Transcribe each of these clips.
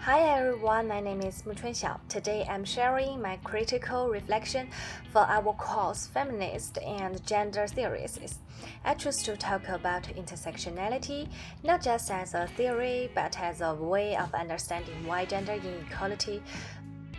Hi everyone, my name is Chunxiao. Today I'm sharing my critical reflection for our course Feminist and Gender Theories. I choose to talk about intersectionality not just as a theory but as a way of understanding why gender inequality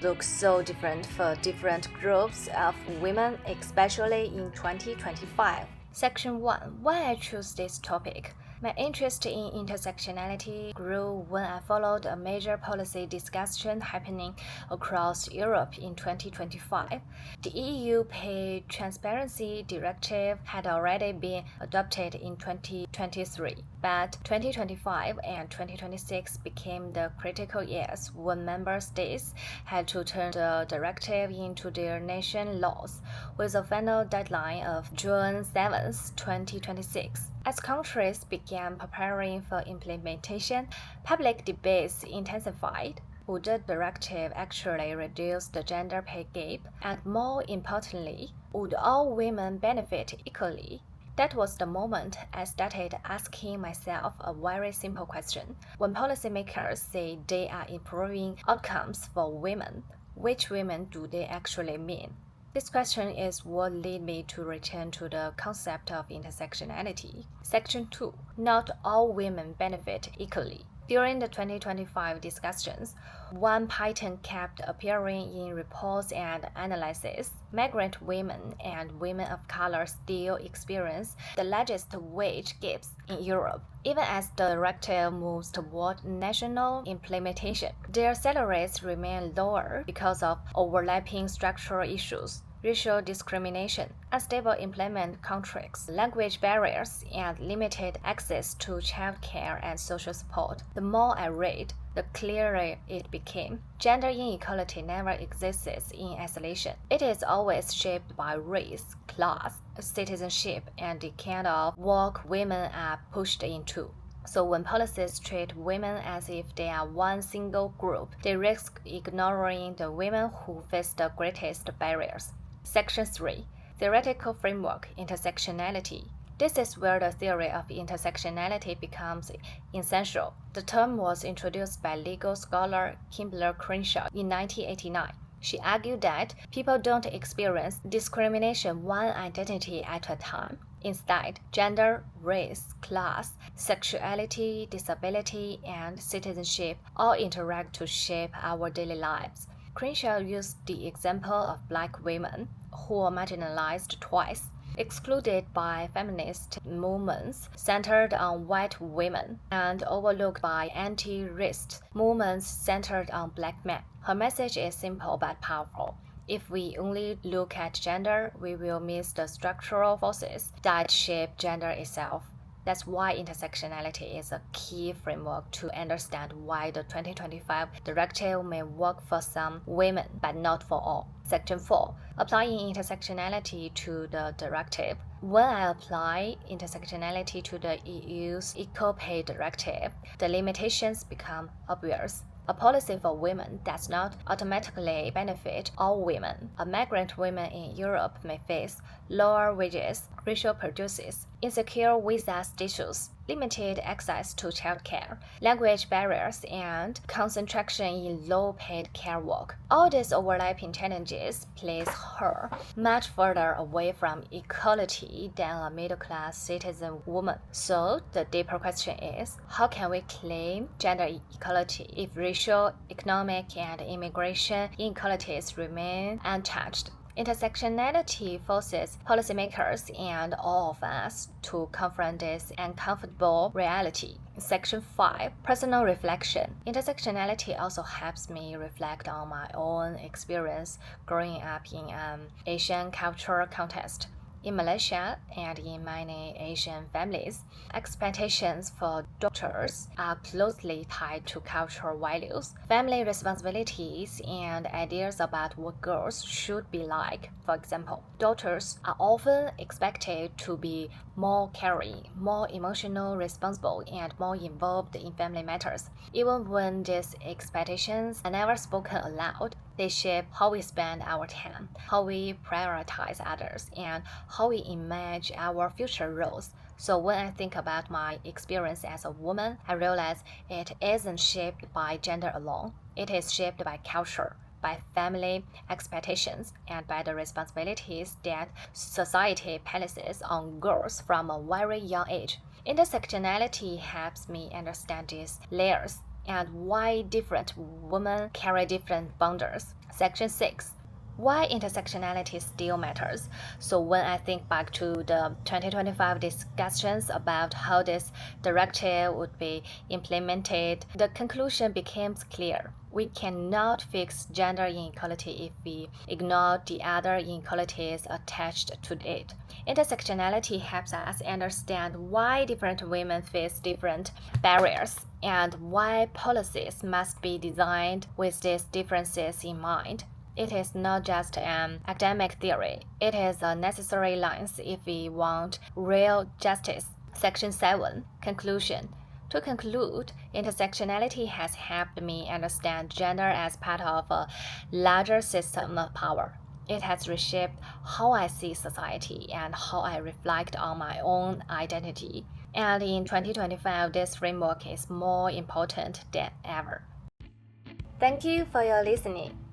looks so different for different groups of women, especially in 2025. Section 1. Why I choose this topic? My interest in intersectionality grew when I followed a major policy discussion happening across Europe in 2025. The EU Pay Transparency Directive had already been adopted in 2023, but 2025 and 2026 became the critical years when member states had to turn the directive into their nation laws, with a final deadline of June 7, 2026. As countries began preparing for implementation, public debates intensified. Would the directive actually reduce the gender pay gap? And more importantly, would all women benefit equally? That was the moment I started asking myself a very simple question. When policymakers say they are improving outcomes for women, which women do they actually mean? This question is what led me to return to the concept of intersectionality. Section 2. Not all women benefit equally. During the 2025 discussions, one pattern kept appearing in reports and analysis. Migrant women and women of color still experience the largest wage gaps in Europe. Even as the directive moves toward national implementation, their salaries remain lower because of overlapping structural issues. Racial discrimination, unstable employment contracts, language barriers, and limited access to childcare and social support. The more I read, the clearer it became. Gender inequality never exists in isolation. It is always shaped by race, class, citizenship, and the kind of work women are pushed into. So when policies treat women as if they are one single group, they risk ignoring the women who face the greatest barriers. Section 3. Theoretical Framework, Intersectionality. This is where the theory of intersectionality becomes essential. The term was introduced by legal scholar Kimberly Crenshaw in 1989. She argued that people don't experience discrimination one identity at a time. Instead, gender, race, class, sexuality, disability, and citizenship all interact to shape our daily lives. Crenshaw used the example of black women who were marginalized twice, excluded by feminist movements centered on white women, and overlooked by anti-racist movements centered on black men. Her message is simple but powerful. If we only look at gender, we will miss the structural forces that shape gender itself. That's why intersectionality is a key framework to understand why the 2025 directive may work for some women but not for all. Section 4. Applying intersectionality to the directive. When I apply intersectionality to the EU's Equal Pay Directive, the limitations become obvious. A policy for women does not automatically benefit all women. A migrant woman in Europe may face lower wages, racial prejudice, insecure visa status, limited access to childcare, language barriers, and concentration in low-paid care work. All these overlapping challenges place her much further away from equality than a middle-class citizen woman. So, the deeper question is, how can we claim gender equality if racial, economic, and immigration inequalities remain untouched? Intersectionality forces policymakers and all of us to confront this uncomfortable reality. Section 5. Personal Reflection. Intersectionality also helps me reflect on my own experience growing up in an Asian cultural context. In Malaysia and in many Asian families, expectations for daughters are closely tied to cultural values, family responsibilities, and ideas about what girls should be like. For example, daughters are often expected to be more caring, more emotional, responsible, and more involved in family matters. Even when these expectations are never spoken aloud, they shape how we spend our time, how we prioritize others, and how we imagine our future roles. So when I think about my experience as a woman, I realize it isn't shaped by gender alone. It is shaped by culture, by family expectations, and by the responsibilities that society places on girls from a very young age. Intersectionality helps me understand these layers and why different women carry different burdens. Section 6. Why intersectionality still matters. So when I think back to the 2025 discussions about how this directive would be implemented, the conclusion becomes clear. We cannot fix gender inequality if we ignore the other inequalities attached to it. Intersectionality helps us understand why different women face different barriers and why policies must be designed with these differences in mind. It is not just an academic theory, it is a necessary lens if we want real justice. Section 7. Conclusion. To conclude, intersectionality has helped me understand gender as part of a larger system of power. It has reshaped how I see society and how I reflect on my own identity. And in 2025, this framework is more important than ever. Thank you for your listening.